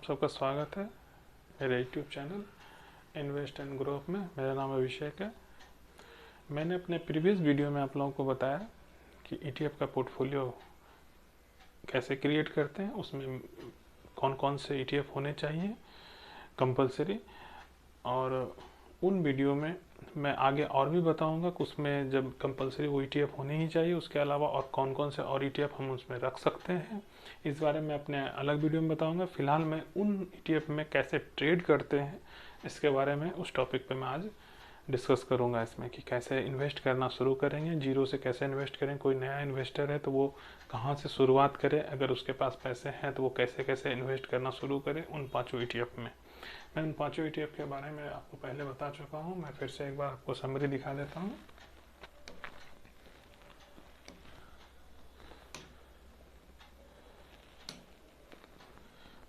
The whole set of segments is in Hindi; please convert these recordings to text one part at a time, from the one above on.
आप सबका स्वागत है मेरे YouTube channel invest and grow में। मेरा नाम अभिषेक है। मैंने अपने प्रीवियस वीडियो में आप लोगों को बताया कि ETF का पोर्टफोलियो कैसे क्रिएट करते हैं, उसमें कौन कौन से ETF होने चाहिए कंपलसरी, और उन वीडियो में मैं आगे और भी बताऊंगा कि उसमें जब कंपलसरी वो ETF होने ही चाहिए, उसके अलावा और कौन कौन से और ETF हम उसमें रख सकते हैं, इस बारे में अपने अलग वीडियो में बताऊंगा। फिलहाल मैं उन ETF में कैसे ट्रेड करते हैं इसके बारे में, उस टॉपिक पे मैं आज डिस्कस करूंगा इसमें कि कैसे इन्वेस्ट करना शुरू करेंगे, जीरो से कैसे इन्वेस्ट करें। कोई नया इन्वेस्टर है तो वो कहाँ से शुरुआत करे, अगर उसके पास पैसे हैं तो वो कैसे कैसे इन्वेस्ट करना शुरू करे उन पाँचों ETF में। मैं उन पाँचों ETF के बारे में आपको पहले बता चुका हूँ। मैं फिर से एक बार आपको समरी दिखा देता हूँ।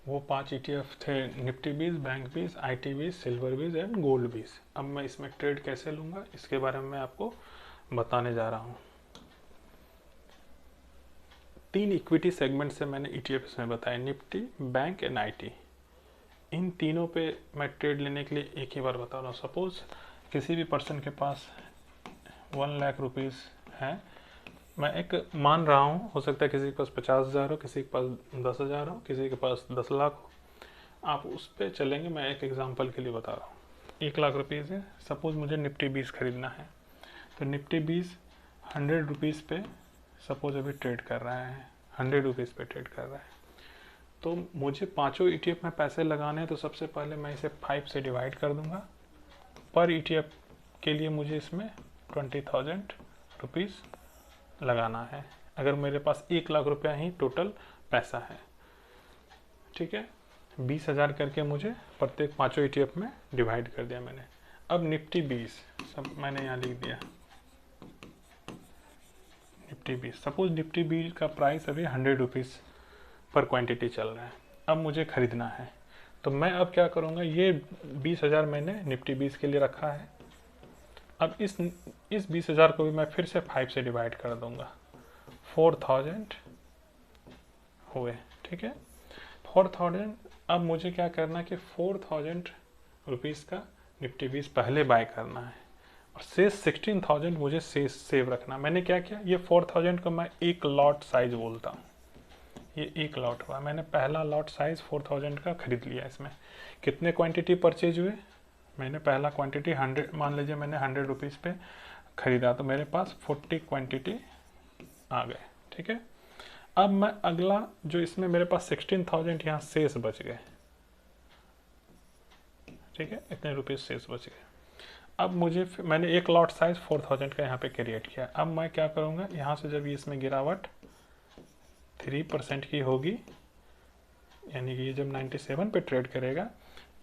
वो 5 ETF थे, Nifty 20, bank 20, IT 20, silver 20 and gold 20। अब मैं इसमें ट्रेड कैसे लूँगा इसके बारे में आपको बताने जा रहा हूँ। 3 इक्विटी सेगमेंट से मैंने ETF इसमें बताया, निफ्टी, बैंक एंड IT। इन तीनों पे मैं ट्रेड लेने के लिए एक ही बार बता रहा हूँ। सपोज किसी भी पर्सन के पास 1 लाख रुपीज़ है, मैं एक मान रहा हूँ, हो सकता है किसी के पास 50,000 हो, किसी के पास 10,000 हो, किसी के पास 10 लाख हो, आप उस पर चलेंगे। मैं एक एग्जांपल के लिए बता रहा हूँ। 1 लाख रुपीज़ है, सपोज मुझे निफ्टी 20 खरीदना है, तो निफ्टी 20 100 रुपीज़ पे सपोज अभी ट्रेड कर रहा है, 100 रुपीज़ पे ट्रेड कर रहा है। तो मुझे पाँचों ETF में पैसे लगाने हैं, तो सबसे पहले मैं इसे 5 से डिवाइड कर दूंगा। पर ETF के लिए मुझे इसमें 20,000 रुपीज़ लगाना है, अगर मेरे पास 1 लाख रुपया ही टोटल पैसा है। ठीक है, 20,000 करके मुझे प्रत्येक पाँचों ETF में डिवाइड कर दिया मैंने। अब निफ्टी 20 सब मैंने यहाँ लिख दिया, निफ्टी 20। सपोज निफ्टी 20 का प्राइस अभी 100 रुपीज़ पर क्वांटिटी चल रहा है। अब मुझे खरीदना है, तो मैं अब क्या करूँगा, ये 20,000 मैंने निफ्टी 20 के लिए रखा है। अब इस 20,000 को भी मैं फिर से 5 से डिवाइड कर दूंगा, 4,000 हुए। ठीक है, 4,000। अब मुझे क्या करना है कि 4,000 रुपीज़ का निफ्टी 20 पहले बाय करना है, और शेष 16,000 मुझे सेव रखना। मैंने क्या किया, ये 4,000 को मैं एक लॉट साइज बोलता हूँ। ये एक लॉट हुआ, मैंने पहला लॉट साइज 4,000 का खरीद लिया। इसमें कितने क्वांटिटी परचेज हुए, मैंने पहला क्वांटिटी 100, मान लीजिए मैंने 100 रुपीज़ पे ख़रीदा, तो मेरे पास 40 क्वांटिटी आ गए। ठीक है, अब मैं अगला जो इसमें मेरे पास 16,000 यहाँ शेष बच गए। ठीक है, इतने रुपीज़ शेष बच गए। अब मुझे मैंने एक लॉट साइज 4,000 का यहाँ पे क्रिएट किया। अब मैं क्या करूँगा, यहाँ से जब ये इसमें गिरावट 3% की होगी, यानी कि ये जब 97 पे ट्रेड करेगा,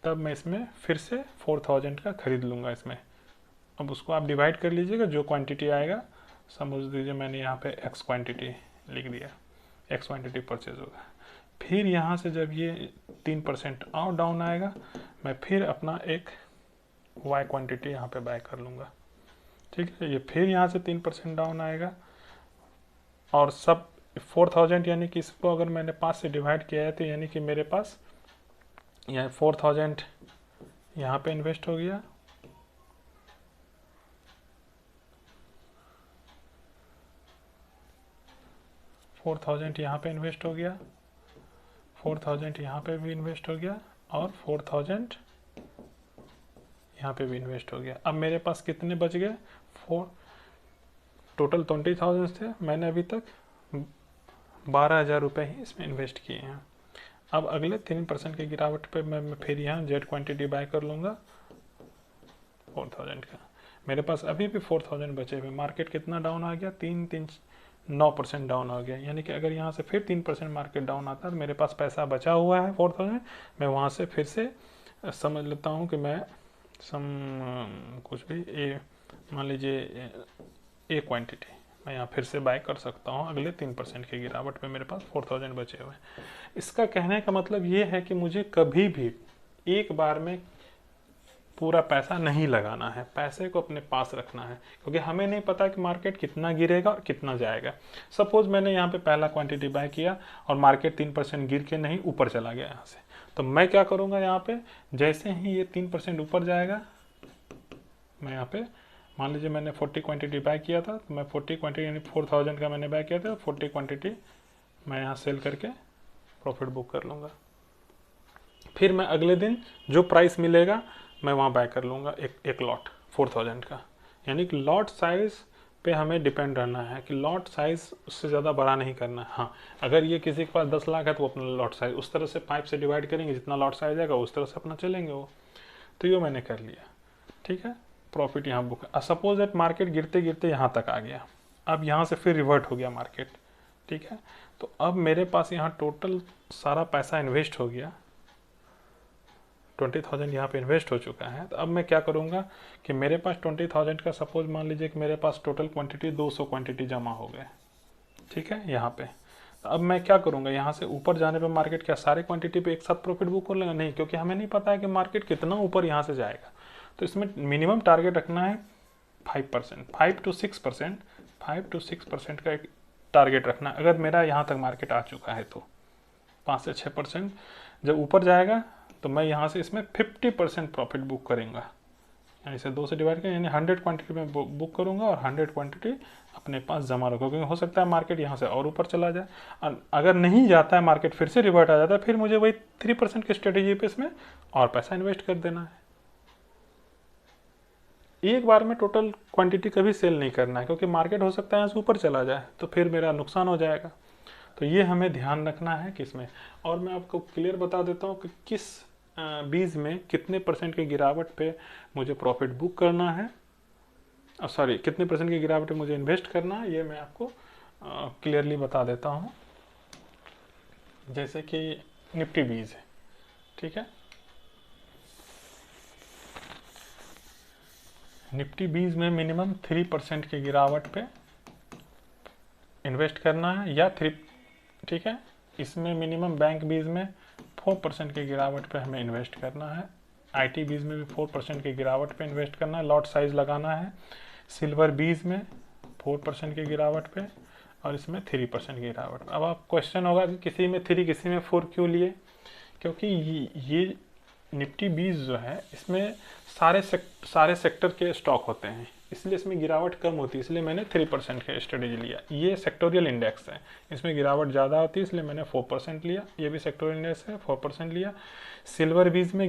तब मैं इसमें फिर से 4,000 का खरीद लूँगा इसमें। अब उसको आप डिवाइड कर लीजिएगा, जो क्वांटिटी आएगा, समझ दीजिए मैंने यहाँ पे X क्वांटिटी लिख दिया, X क्वांटिटी परचेज होगा। फिर यहाँ से जब ये 3% और डाउन आएगा, मैं फिर अपना एक Y क्वांटिटी यहाँ पे बाय कर लूँगा। ठीक है, ये फिर यहाँ से 3% डाउन आएगा, और सब 4,000 यानी कि इसको अगर मैंने 5 से डिवाइड किया है, तो यानी कि मेरे पास यहाँ 4,000 यहाँ पे इन्वेस्ट हो गया, यहाँ पे इन्वेस्ट हो गया, 4,000 यहाँ पे भी इन्वेस्ट हो गया, और 4,000 यहाँ पे भी इन्वेस्ट हो गया। अब मेरे पास कितने बच गए, टोटल 20,000 थे, मैंने अभी तक 12,000 रुपये ही इसमें इन्वेस्ट किए हैं। अब अगले 3% की गिरावट पे मैं फिर यहाँ Z क्वांटिटी बाय कर लूँगा 4,000 का। मेरे पास अभी भी 4,000 बचे हुए। मार्केट कितना डाउन आ गया, 9% डाउन हो गया, यानी कि अगर यहाँ से फिर 3% मार्केट डाउन आता है, तो मेरे पास पैसा बचा हुआ है 4,000। मैं वहाँ से फिर से समझ लेता हूँ कि मैं कुछ भी मान लीजिए ए क्वांटिटी मैं यहाँ फिर से बाय कर सकता हूँ। अगले 3% की गिरावट पे मेरे पास 4,000 बचे हुए हैं। इसका कहने का मतलब ये है कि मुझे कभी भी एक बार में पूरा पैसा नहीं लगाना है, पैसे को अपने पास रखना है, क्योंकि हमें नहीं पता कि मार्केट कितना गिरेगा और कितना जाएगा। सपोज मैंने यहाँ पे पहला क्वांटिटी बाय किया और मार्केट 3% गिर के नहीं ऊपर चला गया यहाँ से, तो मैं क्या करूँगा यहाँ पे, जैसे ही ये 3% ऊपर जाएगा, मैं यहाँ पे मान लीजिए मैंने 40 क्वांटिटी बाय किया था, तो मैं 40 क्वांटिटी यानी 4000 का मैंने बाय किया था, 40 क्वांटिटी मैं यहाँ सेल करके प्रॉफिट बुक कर लूँगा। फिर मैं अगले दिन जो प्राइस मिलेगा मैं वहाँ बाय कर लूँगा एक लॉट 4000 का। यानी कि लॉट साइज़ पे हमें डिपेंड रहना है कि लॉट साइज़ उससे ज़्यादा बड़ा नहीं करना है। हाँ, अगर ये किसी के पास 10 लाख है तो वो अपना लॉट साइज़ उस तरह से 5 से डिवाइड करेंगे, जितना लॉट साइज़ आएगा उस तरह से अपना चलेंगे वो। तो ये मैंने कर लिया, ठीक है। प्रॉफिट यहाँ बुक, सपोज दैट मार्केट गिरते गिरते यहाँ तक आ गया, अब यहाँ से फिर रिवर्ट हो गया मार्केट, ठीक है। तो अब मेरे पास यहाँ टोटल सारा पैसा इन्वेस्ट हो गया, 20,000 यहाँ पे इन्वेस्ट हो चुका है। तो अब मैं क्या करूँगा कि मेरे पास 20,000 का सपोज मान लीजिए कि मेरे पास टोटल क्वांटिटी 200 क्वांटिटी जमा हो गए, ठीक है यहाँ पे। तो अब मैं क्या करूँगा, यहाँ से ऊपर जाने पे मार्केट क्या सारे क्वांटिटी पे एक साथ प्रॉफिट बुक कर लेगा? नहीं, क्योंकि हमें नहीं पता है कि मार्केट कितना ऊपर यहाँ से जाएगा। तो इसमें मिनिमम टारगेट रखना है 5%, 5 to 6% का एक टारगेट रखना। अगर मेरा यहाँ तक मार्केट आ चुका है तो 5 से 6%, जब ऊपर जाएगा तो मैं यहाँ से इसमें 50% प्रॉफिट बुक करूँगा, यानी इसे 2 से डिवाइड करें, यानी 100 क्वांटिटी में बुक करूँगा और 100 क्वांटिटी अपने पास जमा रखूँगा, क्योंकि हो सकता है मार्केट यहाँ से और ऊपर चला जाए। अगर नहीं जाता है मार्केट, फिर से रिवर्ट आ जाता है, फिर मुझे वही 3% की स्ट्रेटेजी पे इसमें और पैसा इन्वेस्ट कर देना है। एक बार में टोटल क्वांटिटी कभी सेल नहीं करना है, क्योंकि मार्केट हो सकता है यहाँ से ऊपर चला जाए तो फिर मेरा नुकसान हो जाएगा। तो ये हमें ध्यान रखना है किसमें। और मैं आपको क्लियर बता देता हूँ कि किस बीज में कितने % की गिरावट पे मुझे प्रॉफिट बुक करना है, सॉरी कितने % की गिरावट पे मुझे इन्वेस्ट करना है, ये मैं आपको क्लियरली बता देता हूँ। जैसे कि निफ्टी बीज है, ठीक है, निफ्टी बीज में मिनिमम 3% की गिरावट पे इन्वेस्ट करना है, या 3, ठीक है। इसमें मिनिमम बैंक बीज में 4% की गिरावट पे हमें इन्वेस्ट करना है, आईटी बीज में भी 4% की गिरावट पे इन्वेस्ट करना है, लॉट साइज लगाना है। सिल्वर बीज में 4% की गिरावट पे और इसमें 3% की गिरावट। अब आप क्वेश्चन होगा कि किसी में 3 किसी में 4 क्यों लिए, क्योंकि ये निफ्टी बीज जो है इसमें सारे सेक्टर के स्टॉक होते हैं, इसलिए इसमें गिरावट कम होती है, इसलिए मैंने 3% का स्ट्रेटेजी लिया। ये सेक्टोरियल इंडेक्स है, इसमें गिरावट ज़्यादा होती है, इसलिए मैंने 4% लिया। ये भी सेक्टोरियल इंडेक्स है, 4% लिया। सिल्वर बीज में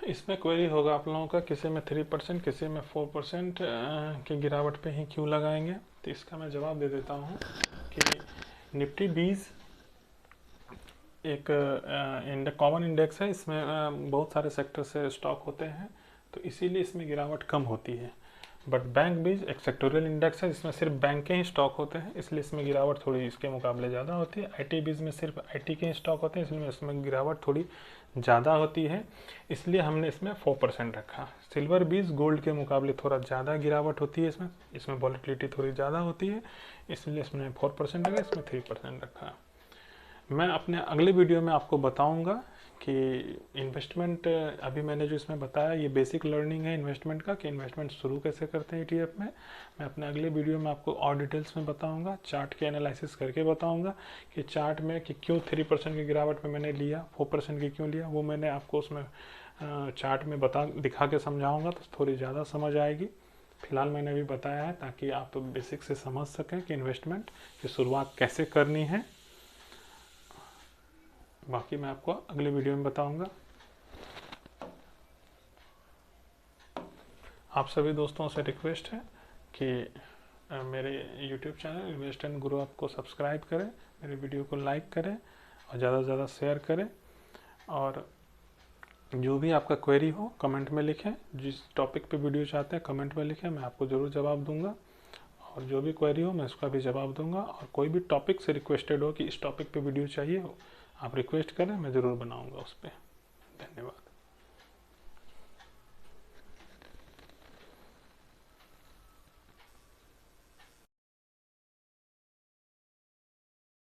इसमें क्वेरी होगा आप लोगों का, किसी में 3% किसी में 4% की गिरावट पे ही क्यों लगाएंगे। तो इसका मैं जवाब दे देता हूँ कि निफ्टी बीज एक कॉमन इंडेक्स है, इसमें बहुत सारे सेक्टर से स्टॉक होते हैं, तो इसीलिए इसमें गिरावट कम होती है। बट बैंक बीज एक सेक्टोरियल इंडेक्स है, जिसमें सिर्फ बैंक के ही स्टॉक होते हैं, इसलिए इसमें गिरावट थोड़ी इसके मुकाबले ज़्यादा होती है। आईटी बीज में सिर्फ आईटी के ही स्टॉक होते हैं, इसलिए इसमें गिरावट थोड़ी ज़्यादा होती है, इसलिए हमने इसमें 4% रखा। सिल्वर बीज गोल्ड के मुकाबले थोड़ा ज़्यादा गिरावट होती है, इसमें वॉलेटिलिटी थोड़ी ज़्यादा होती है, इसलिए इसमें 4% रखा, इसमें 3% रखा। मैं अपने अगले वीडियो में आपको बताऊंगा कि इन्वेस्टमेंट, अभी मैंने जो इसमें बताया ये बेसिक लर्निंग है इन्वेस्टमेंट का, कि इन्वेस्टमेंट शुरू कैसे करते हैं ETF में। मैं अपने अगले वीडियो में आपको और डिटेल्स में बताऊंगा, चार्ट के एनालिसिस करके बताऊंगा कि चार्ट में कि क्यों 3% की गिरावट में मैंने लिया, 4% की क्यों लिया, वो मैंने आपको उसमें चार्ट में दिखा के समझाऊँगा, तो थोड़ी ज़्यादा समझ आएगी। फिलहाल मैंने अभी बताया है ताकि आप बेसिक से समझ सकें कि इन्वेस्टमेंट की शुरुआत कैसे करनी है। बाकी मैं आपको अगले वीडियो में बताऊंगा। आप सभी दोस्तों से रिक्वेस्ट है कि मेरे YouTube channel invest and grow up को सब्सक्राइब करें, मेरे वीडियो को लाइक करें और ज़्यादा से ज़्यादा शेयर करें, और जो भी आपका क्वेरी हो कमेंट में लिखें। जिस टॉपिक पे वीडियो चाहते हैं कमेंट में लिखें, मैं आपको ज़रूर जवाब दूंगा, और जो भी क्वेरी हो मैं उसका भी जवाब दूंगा। और कोई भी टॉपिक से रिक्वेस्टेड हो कि इस टॉपिक पे वीडियो चाहिए हो, आप रिक्वेस्ट करें, मैं ज़रूर बनाऊंगा उस पर। धन्यवाद।